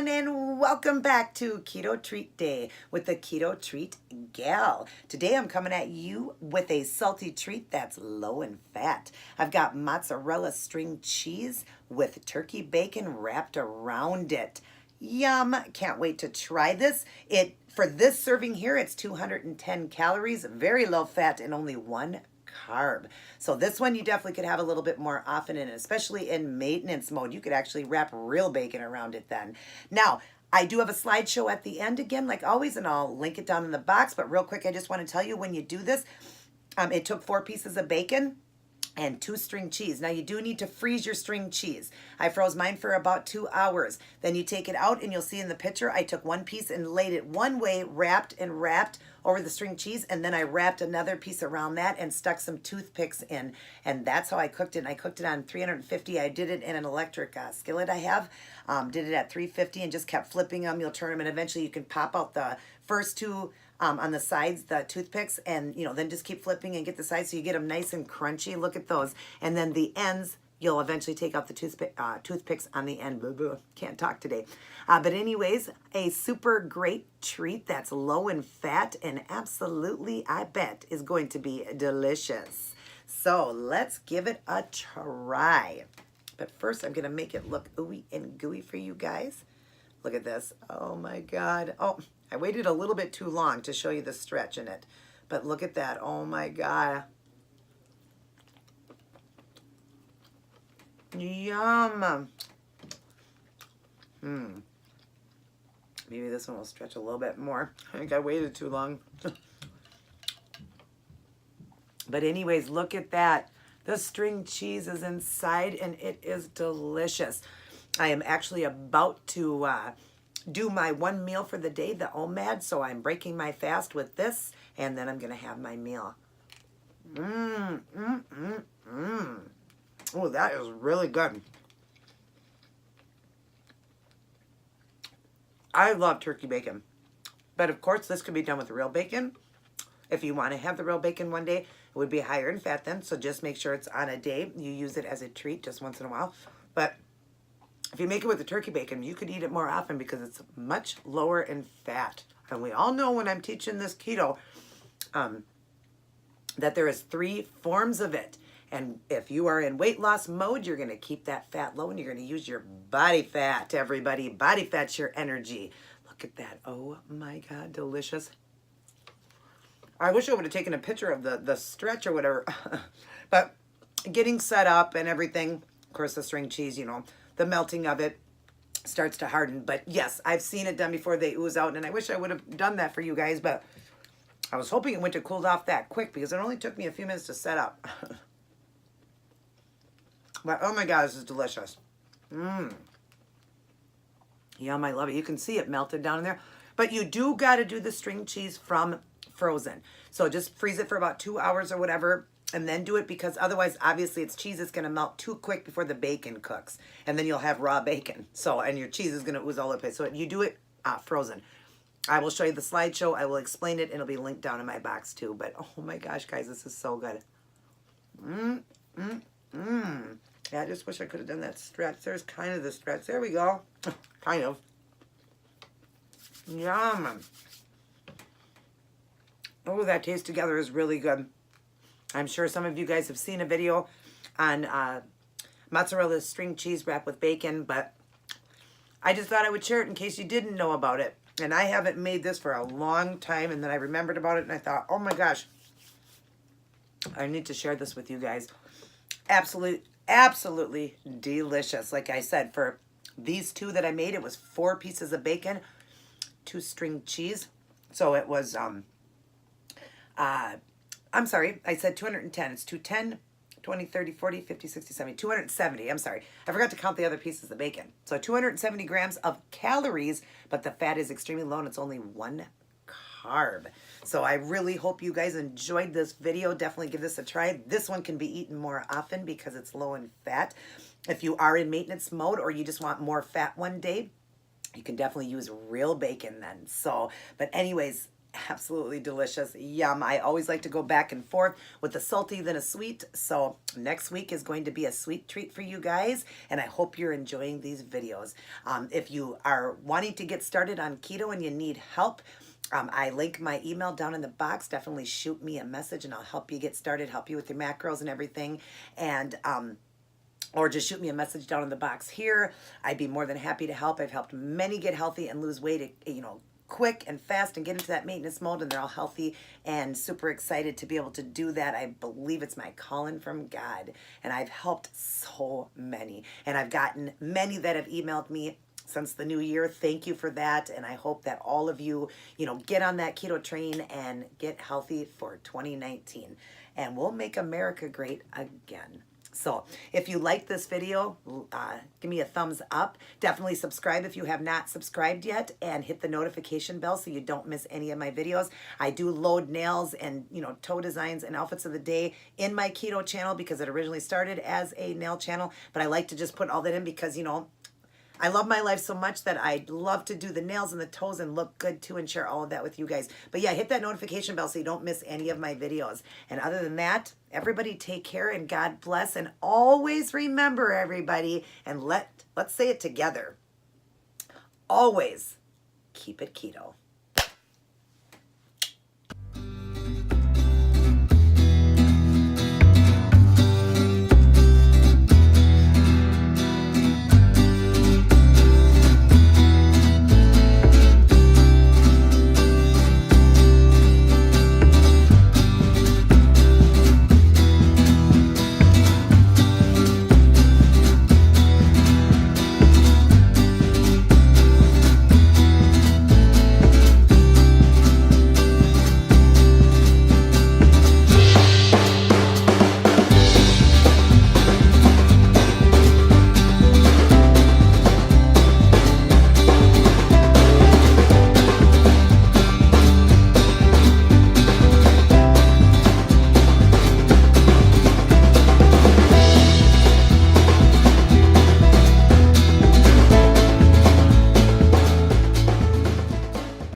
everyone, and welcome back to Keto Treat Day with the Keto Treat Gal. Today I'm coming at you with a salty treat that's low in fat. I've got mozzarella string cheese with turkey bacon wrapped around it. Yum! Can't wait to try this. For this serving here, it's 210 calories, very low fat, and only 1 carb. So this one you definitely could have a little bit more often, and especially in maintenance mode. You could actually wrap real bacon around it then. Now, I do have a slideshow at the end again, like always, and I'll link it down in the box. But real quick, I just want to tell you, when you do this, it took 4 pieces of bacon and 2 string cheese. Now you do need to freeze your string cheese. I froze mine for about 2 hours. Then you take it out, and you'll see in the picture, I took 1 piece and laid it one way, wrapped over the string cheese, and then I wrapped another piece around that and stuck some toothpicks in, and that's how I cooked it. And I cooked it on 350. I did it in an electric skillet I have. Did it at 350 and just kept flipping them. You'll turn them, and eventually you can pop out the first 2 on the sides, the toothpicks, and then just keep flipping and get the sides so you get them nice and crunchy. Look at those. And then the ends, you'll eventually take out the toothpicks on the end. Blah, blah. Can't talk today. But anyways, a super great treat that's low in fat and absolutely, I bet, is going to be delicious. So let's give it a try. But first, I'm going to make it look ooey and gooey for you guys. Look at this. Oh my God. Oh, I waited a little bit too long to show you the stretch in it. But look at that. Oh my God. Yum. Maybe this one will stretch a little bit more. I think I waited too long. But anyways, look at that. The string cheese is inside and it is delicious. I am actually about to do my 1 meal for the day, the OMAD, so I'm breaking my fast with this, and then I'm going to have my meal. Oh, that is really good. I love turkey bacon. But of course, this could be done with real bacon. If you want to have the real bacon one day, it would be higher in fat then. So just make sure it's on a day. You use it as a treat just once in a while. But if you make it with the turkey bacon, you could eat it more often because it's much lower in fat. And we all know when I'm teaching this keto that there is 3 forms of it. And if you are in weight loss mode, you're going to keep that fat low and you're going to use your body fat, everybody. Body fat's your energy. Look at that. Oh my God, delicious. I wish I would have taken a picture of the stretch or whatever. But getting set up and everything, of course, the string cheese, the melting of it starts to harden. But yes, I've seen it done before they ooze out, and I wish I would have done that for you guys, but I was hoping it went to cool off that quick because it only took me a few minutes to set up. But oh my God, this is delicious. Yum, I love it. You can see it melted down in there. But you do got to do the string cheese from frozen. So just freeze it for about 2 hours or whatever, and then do it, because otherwise, obviously, it's cheese is going to melt too quick before the bacon cooks. And then you'll have raw bacon. And your cheese is going to ooze all over the place. So you do it frozen. I will show you the slideshow. I will explain it, and it'll be linked down in my box too. But oh my gosh, guys, this is so good. Yeah, I just wish I could have done that stretch. There's kind of the stretch. There we go. Kind of. Yum. Oh, that taste together is really good. I'm sure some of you guys have seen a video on mozzarella string cheese wrapped with bacon, but I just thought I would share it in case you didn't know about it. And I haven't made this for a long time, and then I remembered about it, and I thought, oh my gosh, I need to share this with you guys. Absolutely delicious. Like I said, for these 2 that I made, it was 4 pieces of bacon, 2 string cheese. So it was, I'm sorry, I said 210. It's 210, 20, 30, 40, 50, 60, 70, 270. I'm sorry. I forgot to count the other pieces of bacon. So 270 grams of calories, but the fat is extremely low and it's only 1 carb. So I really hope you guys enjoyed this video. Definitely give this a try. This one can be eaten more often because it's low in fat. If you are in maintenance mode or you just want more fat one day, you can definitely use real bacon then. But anyways, absolutely delicious. Yum. I always like to go back and forth with a salty then a sweet. So next week is going to be a sweet treat for you guys, and I hope you're enjoying these videos. If you are wanting to get started on keto and you need help, I link my email down in the box. Definitely shoot me a message and I'll help you get started, help you with your macros and everything. And or just shoot me a message down in the box here. I'd be more than happy to help. I've helped many get healthy and lose weight, quick and fast and get into that maintenance mode, and they're all healthy and super excited to be able to do that. I believe it's my calling from God, and I've helped so many, and I've gotten many that have emailed me since the new year. Thank you for that, and I hope that all of you, get on that keto train and get healthy for 2019, and we'll make America great again. So if you like this video, give me a thumbs up. Definitely subscribe if you have not subscribed yet, and hit the notification bell so you don't miss any of my videos. I do load nails and, toe designs and outfits of the day in my keto channel because it originally started as a nail channel, but I like to just put all that in because, I love my life so much that I love to do the nails and the toes and look good too and share all of that with you guys. But yeah, hit that notification bell so you don't miss any of my videos. And other than that, everybody take care and God bless. And always remember, everybody, and let's say it together. Always keep it keto.